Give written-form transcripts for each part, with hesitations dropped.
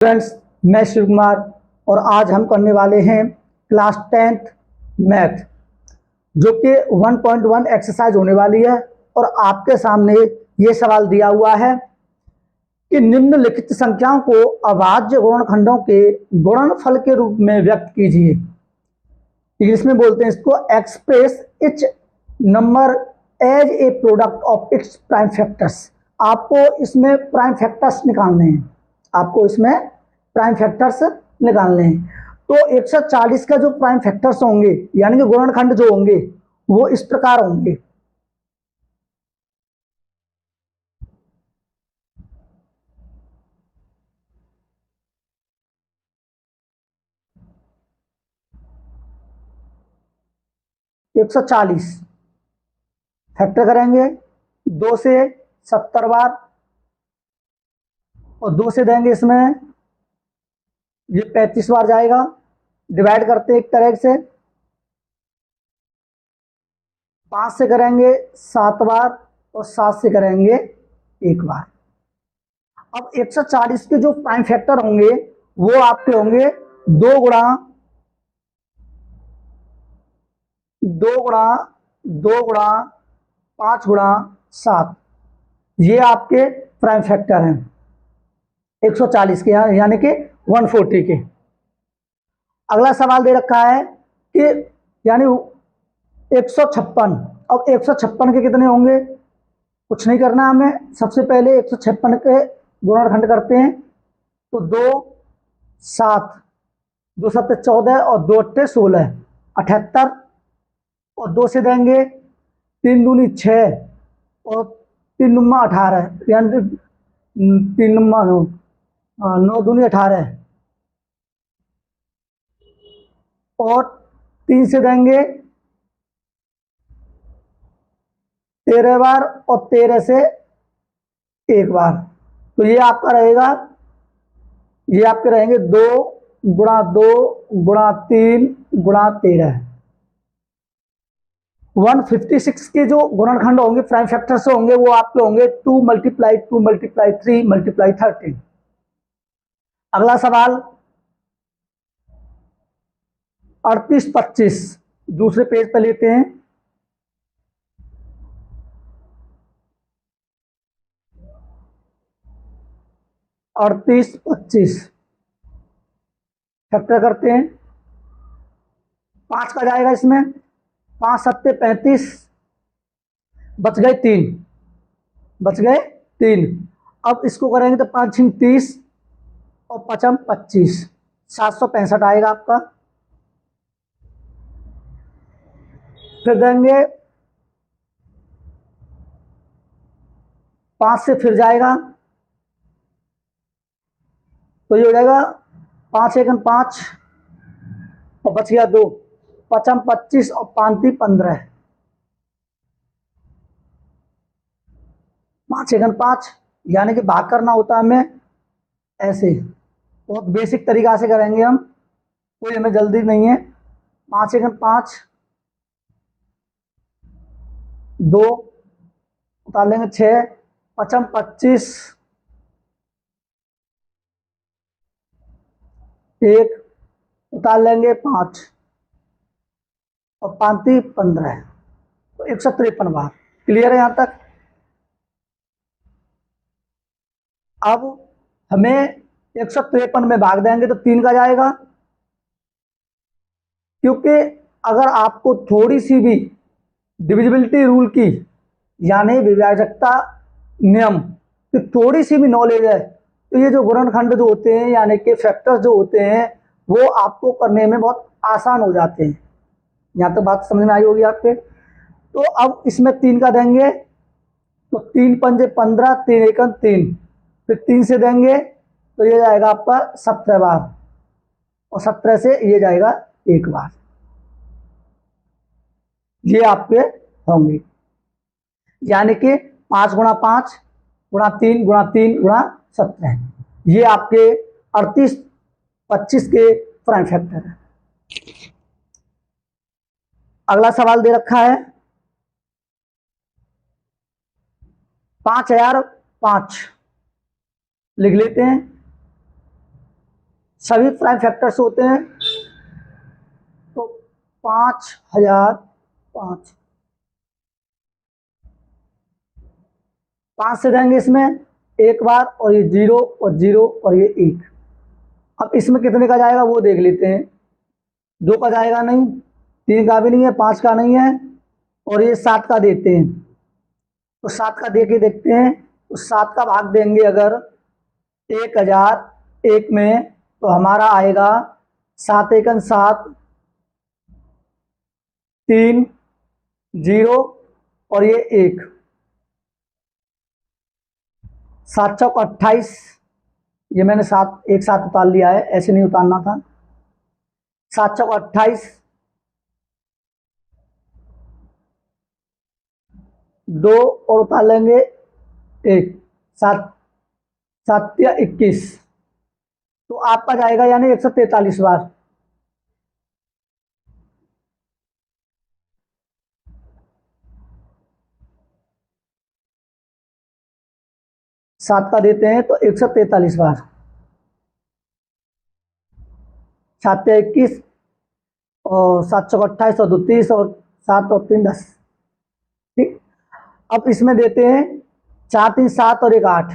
Friends, मैं शिव कुमार और आज हम करने वाले हैं क्लास 10th मैथ, जो कि 1.1 एक्सरसाइज होने वाली है। और आपके सामने ये सवाल दिया हुआ है कि निम्नलिखित संख्याओं को अभाज्य गुणनखंडों के गुणनफल के रूप में व्यक्त कीजिए। इंग्लिश में बोलते हैं इसको express each number as a product of its prime factors. आपको इसमें प्राइम फैक्टर्स निकालने हैं, आपको इसमें प्राइम फैक्टर्स निकालने हैं। तो 140 का जो प्राइम फैक्टर्स होंगे यानी कि गुणनखंड जो होंगे वो इस प्रकार होंगे। एक सौ 40 फैक्टर करेंगे 2 से 70 बार और 2 से देंगे इसमें ये 35 बार जाएगा। डिवाइड करते एक तरह से 5 से करेंगे 7 बार और 7 से करेंगे 1 बार। अब 140 के जो प्राइम फैक्टर होंगे वो आपके होंगे 2 गुणा 2 गुणा 2 गुणा 5 गुणा 7। ये आपके प्राइम फैक्टर हैं 140 के, यानी कि 140 के। अगला सवाल दे रखा है कि यानी 156। अब 156 के कितने होंगे? कुछ नहीं करना हमें, सबसे पहले 156 के गुणनखंड करते हैं। तो 2 7 2 7 14 और 2 8 16 78 और 2 से देंगे 3 दूनी 6 और 3 नुम्मा 18 यानी 3 नुम्मा 9 दूनी 18 और 3 से देंगे 13 बार और 13 से 1 बार। तो ये आपका रहेगा, ये आपके रहेंगे 2 गुणा 2 गुणा 3 गुणा 13। 156 के जो गुणनखंड होंगे प्राइम फैक्टर से होंगे वो आपके होंगे 2 × 2 × 3 × 13। अगला सवाल 38 25 दूसरे पेज पर लेते हैं। और 38 25 फैक्टर करते हैं। 5 का जाएगा इसमें, 5 7 35 बच गए 3, बच गए 3। अब इसको करेंगे तो 5 6 30 और 5 25 765 आएगा आपका। फिर देंगे 5 से फिर जाएगा तो ये हो जाएगा 5 1 5 और बच गया 2, 5 25 और 5 15। 5 1 5 यानी कि भाग करना होता है हमें ऐसे, बहुत बेसिक तरीका से करेंगे हम, कोई हमें जल्दी नहीं है। 5 1 5 2 उतार लेंगे 6 5 25 1 उतार लेंगे 5 और 5 15। तो 153 बार। क्लियर है यहां तक? अब हमें 153 में भाग देंगे तो 3 का जाएगा, क्योंकि अगर आपको थोड़ी सी भी डिविजिबिलिटी रूल की यानी विभाजकता नियम की थोड़ी सी भी नॉलेज है तो ये जो गुणनखंड जो होते हैं यानी कि फैक्टर्स जो होते हैं वो आपको करने में बहुत आसान हो जाते हैं। यहाँ तक बात समझ में आई होगी आपके। तो अब इसमें 3 का देंगे तो 3 पंजे 15 3 1 3, फिर 3 से देंगे तो ये जाएगा आपका 17 बार और 17 से ये जाएगा 1 बार। ये आपके होंगे यानी कि 5 × 5 × 3 × 3 × 17। ये आपके 38 25 के प्राइम फैक्टर है। अगला सवाल दे रखा है 5005 लिख लेते हैं। सभी प्राइम फैक्टर्स होते हैं, तो 5005, 5 से जाएंगे इसमें एक बार, और ये 0 और 0 और ये 1। अब इसमें कितने का जाएगा वो देख लेते हैं। 2 का जाएगा नहीं, 3 का भी नहीं है, 5 का नहीं है, और ये 7 का देते हैं। तो 7 का दे के देखते हैं, तो 7 का भाग देंगे अगर 1001 में, तो हमारा आएगा 7 एकन 7, 3 0 और ये 1, 7 चौक 28। ये मैंने एक साथ उतार लिया है, ऐसे नहीं उतारना था। 7 चौक 28, 2 और उतार लेंगे 1, 7 7 या 21, तो आपका जाएगा यानी 143 बार। सात का देते हैं तो 143 बार, 7 या 21 और 7 चौक 28 और 2 30 और 7 और 3 10। ठीक, अब इसमें देते हैं 4 3 7 और 1 8,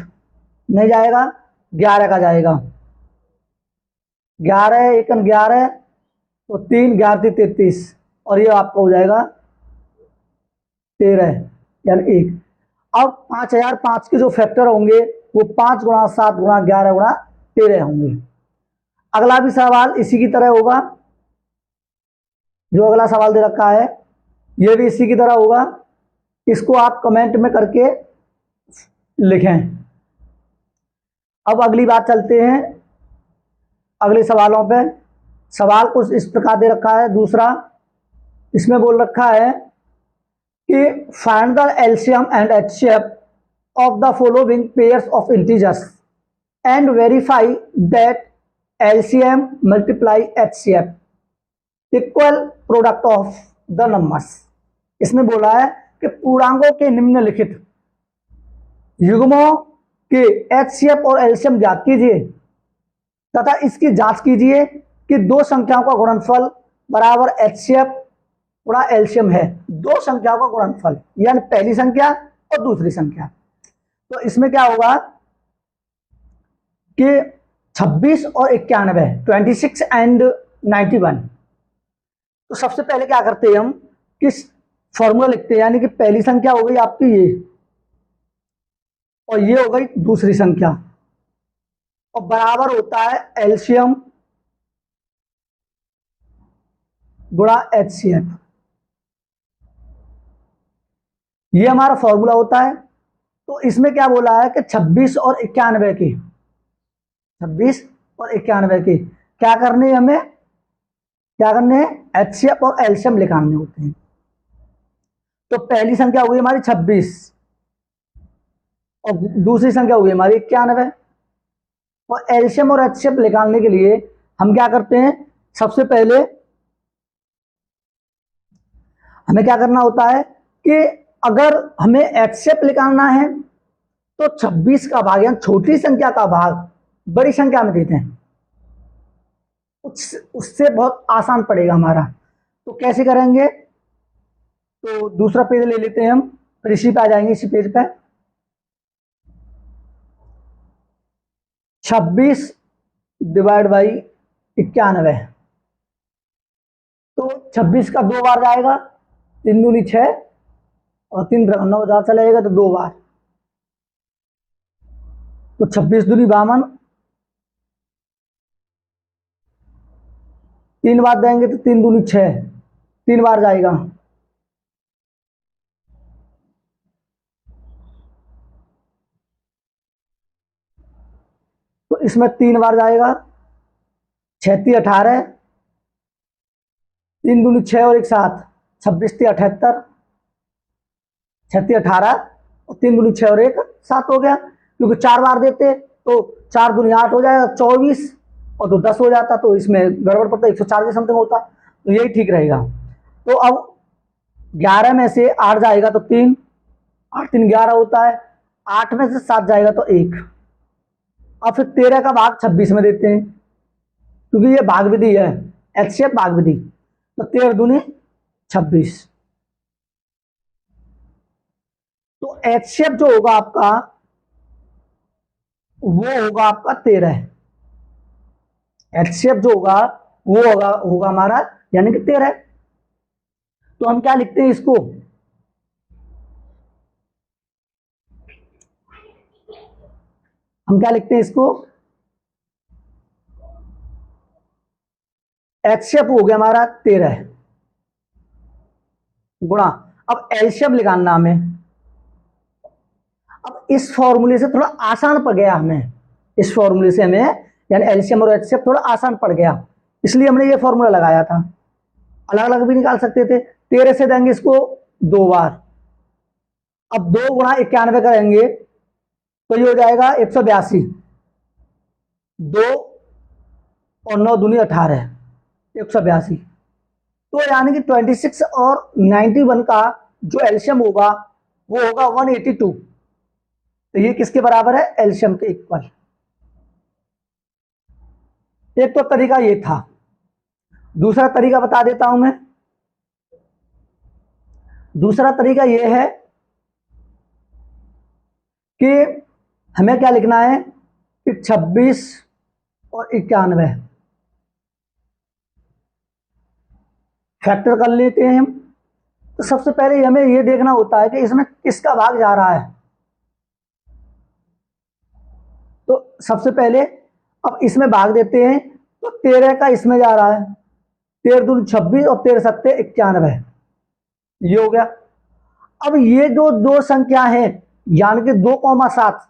नहीं जाएगा, 11 का जाएगा। 11 एकन 11, तो 3 11 33, और ये आपका हो जाएगा 13 यानी 1। अब 5005 के जो फैक्टर होंगे वो 5 गुणा 7 गुणा 11 गुणा 13 होंगे। अगला भी सवाल इसी की तरह होगा, जो अगला सवाल दे रखा है ये भी इसी की तरह होगा। इसको आप कमेंट में करके लिखें। अब अगली बात चलते हैं अगले सवालों पे। सवाल कुछ इस प्रकार दे रखा है। दूसरा इसमें बोल रखा है कि find the LCM and HCF of the following pairs of integers and verify that LCM multiply HCF equal product of the numbers। इसमें बोला है कि पूर्णांकों के निम्नलिखित युग्मों के HCF और LCM ज्ञात कीजिए तथा इसकी जांच कीजिए कि दो संख्याओं का गुणनफल बराबर HCF गुणा LCM है। दो संख्याओं का गुणनफल यानी पहली संख्या और दूसरी संख्या। तो इसमें क्या होगा कि 26 और 91, 26 एंड 91। तो सबसे पहले क्या करते हैं हम, किस फॉर्मूला लिखते हैं, यानी कि पहली संख्या हो गई आपकी ये, और ये हो गई दूसरी संख्या, और बराबर होता है एलसीएम गुणा एचसीएफ। ये हमारा फॉर्मूला होता है। तो इसमें क्या बोला है कि 26 और 91 की, 26 और 91 की क्या करनी है, हमें क्या करने हैं, एचसीएफ और एलसीएम निकालने होते हैं। तो पहली संख्या हो गई हमारी 26 और दूसरी संख्या हो गई हमारी 91, और एलसीएम और एचसीएफ निकालने के लिए हम क्या करते हैं, सबसे पहले हमें क्या करना होता है कि अगर हमें एचसीएफ निकालना है तो 26 का भाग यानी छोटी संख्या का भाग बड़ी संख्या में देते हैं, उससे बहुत आसान पड़ेगा हमारा। तो कैसे करेंगे, तो दूसरा पेज ले लेते हैं हम, फिर इसी पे आ जाएंगे, इसी पेज पे। 26 डिवाइड बाई 91, तो 26 का 2 बार जाएगा, 3 दूनी 6 और 3 9 जा चला जाएगा, तो 2 बार, तो 26 दूनी 52, 3 बार देंगे तो 3 दूनी 6, 3 बार जाएगा, तो इसमें 3 बार जाएगा, 6 18, 3 दूनी 6 और 1 7, 26 78, 6 18 और 3 दूनी 6 और 1 7 हो गया। क्योंकि 4 बार देते तो 4 दूनी 8 हो जाएगा, 24 और तो 10 हो जाता, तो इसमें गड़बड़ पड़ता, 104 के समथिंग होता, तो यही ठीक रहेगा। तो अब 11 में से 8 जाएगा तो 3, 8 3 11 होता है, 8 में से 7 जाएगा तो 1। अब फिर 13 का भाग 26 में देते हैं, क्योंकि ये भाग विधि है, एचसीएफ भाग विधि। तो 13 दूनी 26। तो एचसीएफ जो होगा आपका वो होगा आपका 13। एचसीएफ जो होगा वो होगा हमारा यानी कि 13। तो हम क्या लिखते हैं इसको, हम क्या लिखते हैं इसको, एचसीएफ हो गया हमारा 13 गुणा, अब एलसीएम निकालना हमें। अब इस फॉर्मूले से थोड़ा आसान पड़ गया हमें, इस फॉर्मूले से हमें यानी एलसीएम और एचसीएफ थोड़ा आसान पड़ गया, इसलिए हमने ये फॉर्मूला लगाया था। अलग अलग भी निकाल सकते थे। 13 से देंगे इसको 2 बार, अब 2 गुणा 91 करेंगे तो ये हो जाएगा 182। 2 और 9 दूनी 18, 182। तो यानी कि 26 और 91 का जो एलसीएम होगा वो होगा 182। तो ये किसके बराबर है, एलसीएम के इक्वल। एक तो तरीका ये था, दूसरा तरीका बता देता हूं मैं। दूसरा तरीका ये है कि हमें क्या लिखना है कि 26 और 91 फैक्टर कर लेते हैं हम। तो सबसे पहले हमें यह देखना होता है कि इसमें किसका भाग जा रहा है। तो सबसे पहले अब इसमें भाग देते हैं, तो 13 का इसमें जा रहा है, 13 दूनी 26 और 13 सत्ते 91, ये हो गया। अब ये जो दो संख्या है यानी कि 2,7,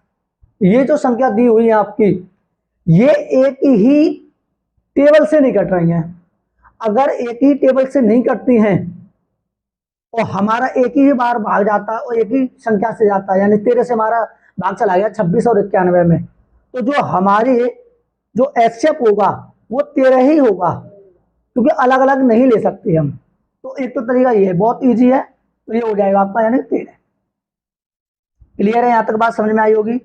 ये जो संख्या दी हुई है आपकी, ये एक ही टेबल से नहीं कट रही हैं। अगर एक ही टेबल से नहीं कटती हैं और हमारा एक ही बार भाग जाता और एक ही संख्या से जाता, यानी 13 से हमारा भाग चला गया 26 और 91 में, तो जो हमारी जो एचसीएफ होगा वो 13 ही होगा, क्योंकि अलग अलग नहीं ले सकते हम। तो एक तो तरीका ये है, बहुत इजी है। तो ये हो जाएगा आपका यानी 13। क्लियर है, यहां तक बात समझ में आई होगी।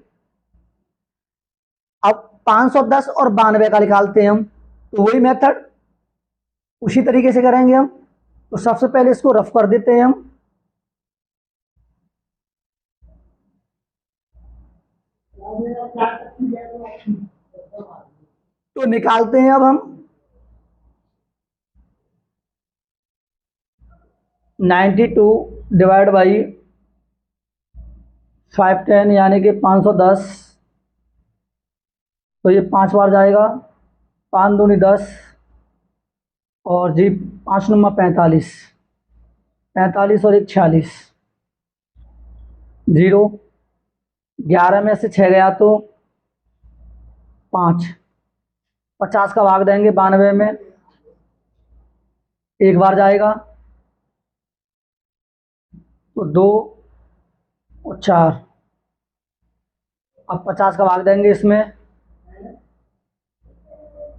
अब 510 और 92 का निकालते हैं हम, तो वही मेथड उसी तरीके से करेंगे हम। तो सबसे पहले इसको रफ कर देते हैं हम। तो निकालते हैं अब हम 92 डिवाइड बाई 510 यानी कि 510। तो ये 5 बार जाएगा, 5 दूनी 10 और जी 5 नुमा 45, 45 और 1 46, 0। 11 में से 6 गया तो 5, 50 का भाग देंगे 92 में, एक बार जाएगा तो 2 और 4। अब 50 का भाग देंगे इसमें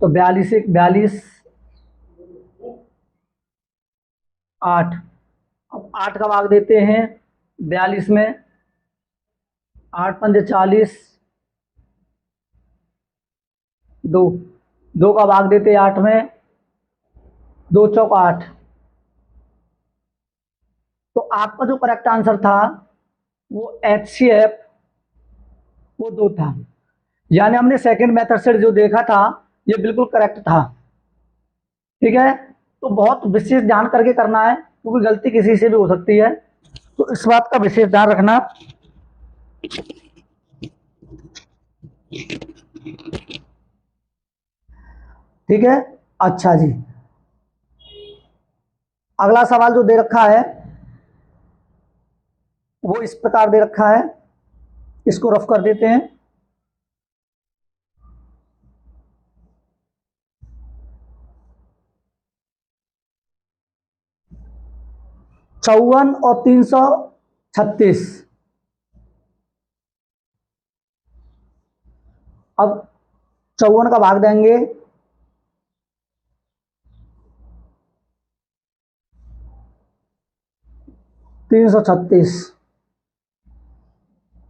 तो 42, 42, 8। अब 8 का भाग देते हैं 42 में, 8 पंजे 40, 2, 2 का भाग देते 8 में, 2 चौक 8। तो आपका जो करेक्ट आंसर था वो एचसीएफ वो 2 था। यानी हमने सेकंड मेथड से जो देखा था ये बिल्कुल करेक्ट था। ठीक है, तो बहुत विशेष ध्यान करके करना है, क्योंकि गलती किसी से भी हो सकती है, तो इस बात का विशेष ध्यान रखना। ठीक है, अच्छा जी। अगला सवाल जो दे रखा है वो इस प्रकार दे रखा है, इसको रफ कर देते हैं। चौवन और 336। अब 54 का भाग देंगे 336।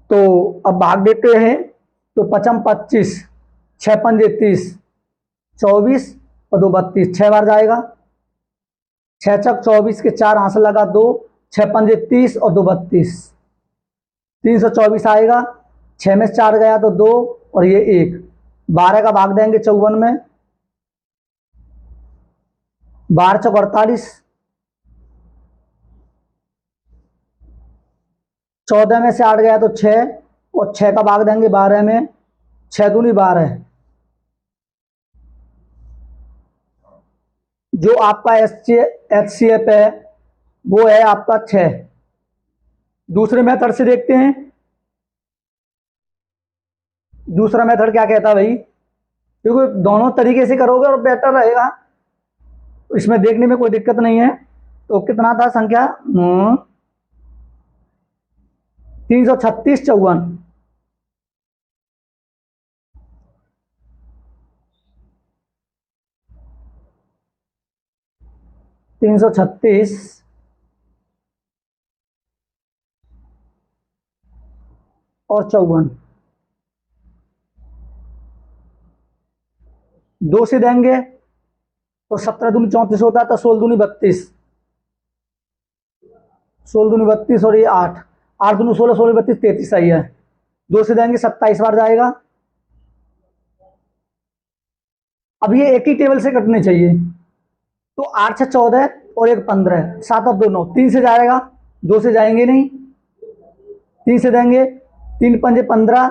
तो अब भाग देते हैं, तो 55 25, 6 पंजे 30, 24 और 2 32, 6 बार जाएगा। 6 चक 24 के 4 हाथ से लगा 2, 6 पंजे 30 और 2 32, 324 आएगा। 6 में 4 गया तो 2 और ये 1, 12 का भाग देंगे 54 में, 12 चक 48, 14 में से 8 गया तो 6 और 6 का भाग देंगे 12 में, 6 दूनी 12। जो आपका HCF है वो है आपका 6। दूसरे मेथड से देखते हैं। दूसरा मेथड क्या कहता है भाई, क्योंकि दोनों तरीके से करोगे और बेटर रहेगा, इसमें देखने में कोई दिक्कत नहीं है। तो कितना था संख्या 336 54, 336 और 54, 2 से देंगे तो 17 दूनी 34 होता है, तो 16 दूनी 32, 16 दूनी 32 और ये 8, 8 दूनी 16, 16 32 33 आई है। 2 से देंगे 27 बार जाएगा। अब ये एक ही टेबल से कटने चाहिए, तो 8 6 14 और 1 15, 7 और 2 9, 3 से जाएगा, 2 से जाएंगे नहीं, 3 से देंगे, 3 पंजे 15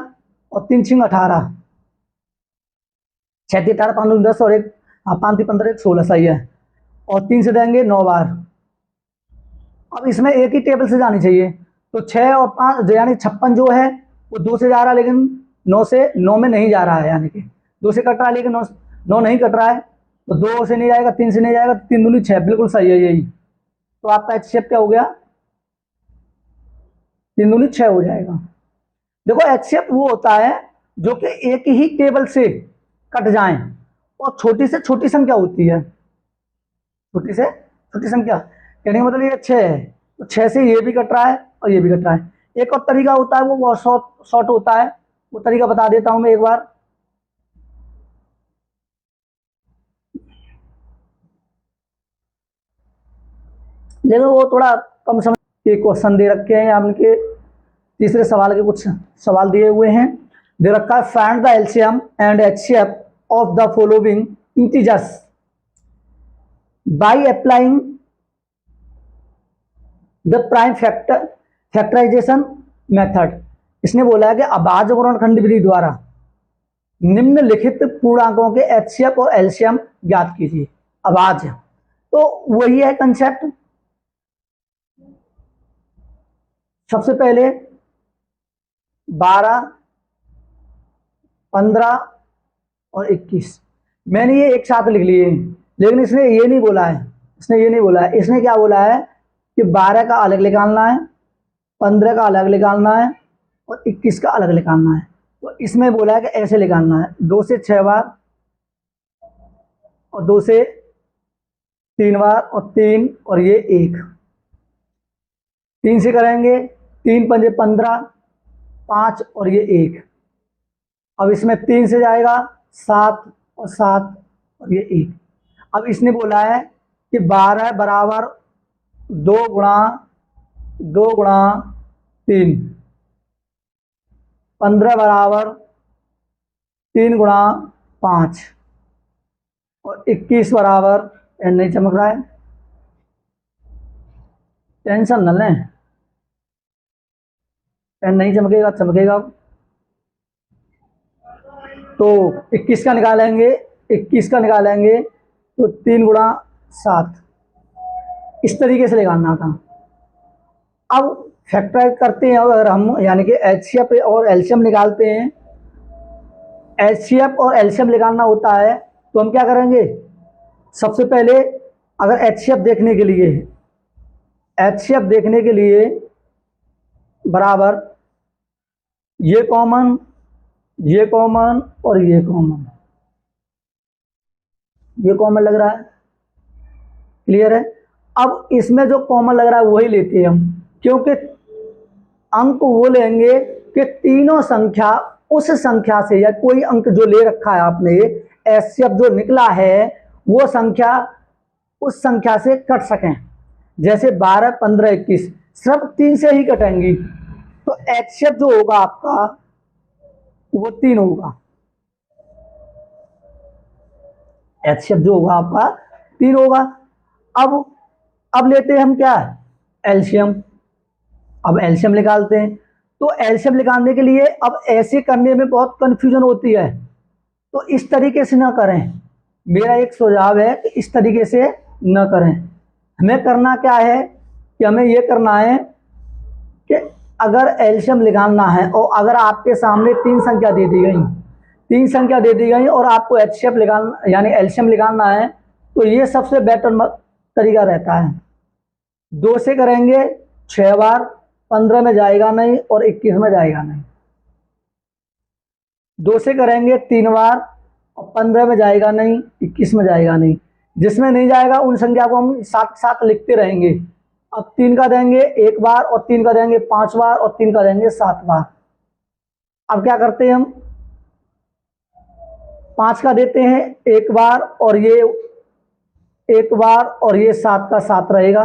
और 3 छिंग 18, 6 3 18 5 दूनी 10 और 1 5 3 15 1 16 सही है। और 3 से देंगे 9 बार। अब इसमें एक ही टेबल से जानी चाहिए, तो 6 और 5 यानी 56 जो है वो 2 से जा रहा है, लेकिन 9 से 9 में नहीं जा रहा है, यानी कि 2 से कट रहा है लेकिन 9 नहीं कट रहा है, तो 2 से नहीं जाएगा, 3 से नहीं जाएगा, तो 3 दूनी 6, बिल्कुल सही है यही। तो आपका HCF क्या हो गया, 3 दूनी 6 हो जाएगा। देखो HCF वो होता है जो कि एक ही टेबल से कट जाए, और छोटी से छोटी संख्या होती है, छोटी से छोटी संख्या, कहने का मतलब ये 6 है, तो 6 से ये भी कट रहा है और ये भी कट रहा है। एक और तरीका होता है, वो बहुत शॉर्ट होता है, वो तरीका बता देता हूं मैं एक बार। लेकिन वो थोड़ा कम समय के क्वेश्चन दे रखे हैं, आपके तीसरे सवाल के कुछ सवाल दिए हुए हैं। दे रखा है find the LCM and HCF of the following integers by applying the prime factorisation method. इसने बोला है कि अभाज्य गुणनखंड विधि द्वारा निम्नलिखित पूर्णांकों के HCF और LCM ज्ञात कीजिए। अभाज्य तो वही है कंसेप्ट। सबसे पहले 12 15 और 21 मैंने ये एक साथ लिख लिए, लेकिन इसने ये नहीं बोला है, इसने क्या बोला है कि 12 का अलग निकालना है, 15 का अलग निकालना है और 21 का अलग निकालना है। तो इसमें बोला है कि ऐसे निकालना है, 2 से 6 बार और 2 से 3 बार और 3 और ये 1, 3 से करेंगे, 3 पंजे 15, 5 और ये 1। अब इसमें 3 से जाएगा 7 और 7 और ये 1। अब इसने बोला है कि 12 बराबर 2 गुणा 3, 15 बराबर 3 गुणा 5 और 21 बराबर, पेन नहीं चमक रहा है, टेंशन न लें, पेन नहीं चमकेगा, चमकेगा। तो 21 का निकालेंगे, 21 का निकालेंगे तो 3 गुणा 7, इस तरीके से निकालना था। अब फैक्टराइज करते हैं अगर हम, यानी कि HCF और LCM निकालते हैं। HCF और LCM निकालना होता है तो हम क्या करेंगे, सबसे पहले अगर HCF देखने के लिए बराबर ये कॉमन और ये कॉमन लग रहा है, क्लियर है। अब इसमें जो कॉमन लग रहा है वही लेते हैं हम, क्योंकि अंक वो लेंगे कि तीनों संख्या उस संख्या से, या कोई अंक जो ले रखा है आपने, HCF जो निकला है वो संख्या उस संख्या से कट सकें। जैसे 12, 15, 21 सिर्फ 3 से ही कटेंगी, तो HCF जो होगा आपका वो 3 होगा। HCF जो होगा आपका 3 होगा। अब लेते हैं हम क्या, एलसीएम। अब एलसीएम निकालते हैं। तो एलसीएम निकालने के लिए अब ऐसे करने में बहुत कंफ्यूजन होती है, तो इस तरीके से ना करें। मेरा एक सुझाव है कि इस तरीके से न करें। हमें करना क्या है कि हमें ये करना है कि अगर एलसीएम निकालना है और अगर आपके सामने 3 संख्या दे दी गई, 3 संख्या दे दी गई और आपको HCF निकालना यानी एलसीएम निकालना है, तो ये सबसे बेटर तरीका रहता है। 2 से करेंगे 6 बार, 15 में जाएगा नहीं और 21 में जाएगा नहीं। 2 से करेंगे 3 बार और 15 में जाएगा नहीं, 21 में जाएगा नहीं। जिसमें नहीं जाएगा उन संख्या को हम साथ साथ लिखते रहेंगे। अब 3 का देंगे 1 बार और 3 का देंगे 5 बार और 3 का देंगे 7 बार। अब क्या करते हैं हम, 5 का देते हैं 1 बार और ये 1 बार और ये 7 का 7 रहेगा।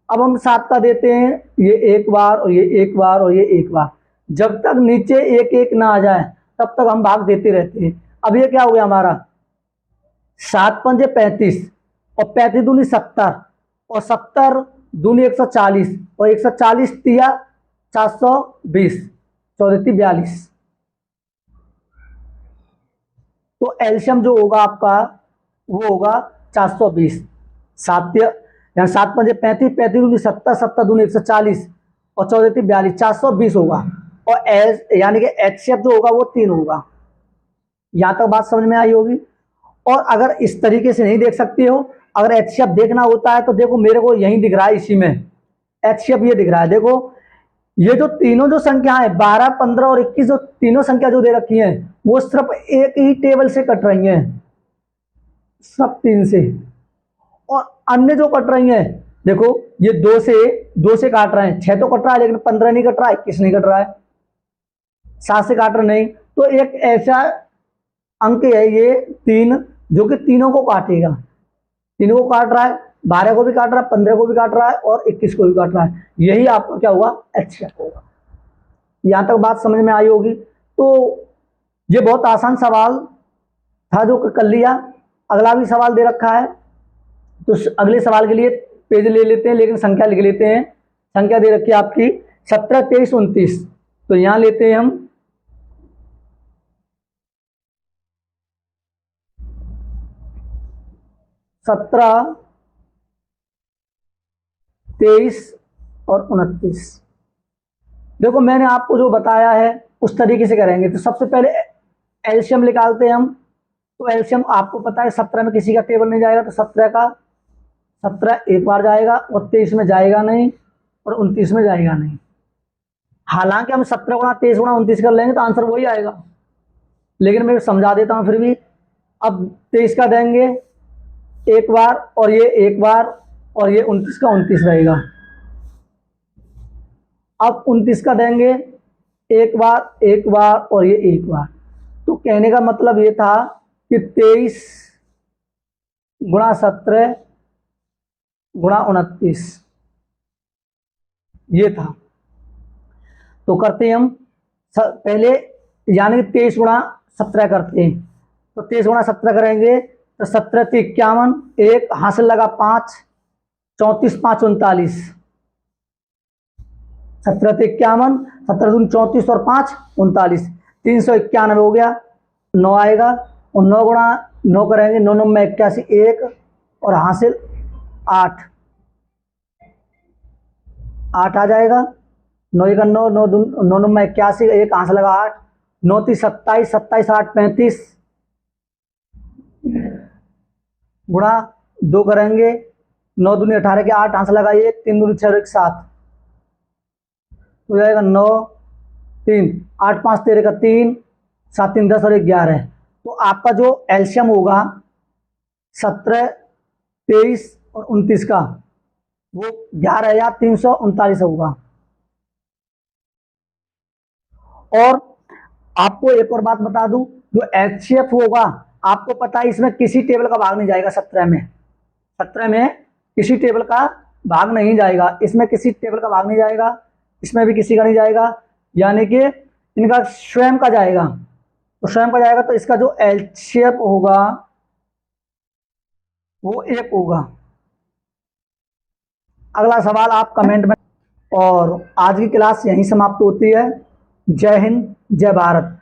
अब हम 7 का देते हैं ये 1 बार और ये 1 बार और ये 1 बार। जब तक नीचे 1 1 ना आ जाए तब तक हम भाग देते रहते हैं। अब ये क्या हो गया हमारा, 7 पंजे 35 और 35 दूनी 70 और 70 दूनी 140 और 140 तिया 420, 14 42। तो एलसीएम जो होगा आपका वो होगा 420। 7 यहाँ 7 पंजे 35, 35 दूनी 70, 70 दूनी 140 और 14 42, 420 होगा। और एस यानी कि HCF जो होगा वो 3 होगा। यहां तक बात समझ में आई होगी। और अगर इस तरीके से नहीं देख सकते हो, अगर HCF देखना होता है तो देखो मेरे को यही दिख रहा है, इसी में HCF ये दिख रहा है। देखो ये जो तीनों जो संख्या है 12, 15 और 21 जो तीनों संख्या जो दे रखी हैं वो सिर्फ एक ही टेबल से कट रही हैं, सब 3 से। और अन्य जो कट रही हैं देखो ये 2 से काट रहे हैं, 6 तो कट रहा है लेकिन 15 नहीं कट रहा है, 21 नहीं कट रहा है, 7 से काट रहे नहीं। तो एक ऐसा अंक है ये 3 जो कि तीनों को काटेगा, तीनों को काट रहा है, 12 को भी काट रहा है, 15 को भी काट रहा है और 21 को भी काट रहा है। यही आपका क्या हुआ, HCF होगा। यहां तक बात समझ में आई होगी। तो ये बहुत आसान सवाल था जो कर लिया। अगला भी सवाल दे रखा है, तो अगले सवाल के लिए पेज ले लेते हैं, लेकिन संख्या लिख लेते हैं। संख्या दे रखी है आपकी 17, 23, 29। तो यहां लेते हैं हम 17, 23 और 29। देखो मैंने आपको जो बताया है उस तरीके से करेंगे। तो सबसे पहले एलसीएम निकालते हैं हम। तो एलसीएम आपको पता है 17 में किसी का टेबल नहीं जाएगा, तो 17 एक बार जाएगा और 23 में जाएगा नहीं और 29 में जाएगा नहीं। हालांकि हम 17 गुणा 23 गुणा 29 कर लेंगे तो आंसर वही आएगा, लेकिन मैं समझा देता हूं फिर भी। अब 23 का देंगे 1 बार और ये 1 बार और ये 29 का 29 रहेगा। अब 29 का देंगे 1 बार और ये 1 बार। तो कहने का मतलब ये था कि 23 गुणा 17 गुणा 29 ये था। तो करते हैं हम पहले, यानी 23 गुणा 17 करते हैं। तो 23 गुणा 17 करेंगे तो 17 × 51, 1 हासिल लगा 5, 34 × 5 = 39। 17 × 51, 17 दूनी 34 और 5 39, 391 हो गया। 9 आएगा और 9 गुणा 9 करेंगे, 9 9 में 81, 1 और हासिल 8 आ जाएगा। 9 1 9, 9 9 में 81, 1 हासिल लगा 8, 9 3 27, 27 8 35 गुणा 2 करेंगे, 9 दूनी 18 के 8 हासिल लगा 1, 3 दूनी 6 7 हो जाएगा 9 3 8 5 13 का 3 7 3 10 और 1 11। तो आपका जो एलसीएम होगा 17, 23 और 29 का वो 11,339 होगा। और आपको एक और बात बता दूं, जो HCF होगा आपको पता है इसमें किसी टेबल का भाग नहीं जाएगा। 17 में किसी टेबल का भाग नहीं जाएगा, इसमें किसी टेबल का भाग नहीं जाएगा, इसमें भी किसी का नहीं जाएगा, यानी कि इनका स्वयं का जाएगा। तो स्वयं का जाएगा तो इसका जो एलसीएम होगा वो 1 होगा। अगला सवाल आप कमेंट में। और आज की क्लास यहीं समाप्त होती है। जय हिंद, जय भारत।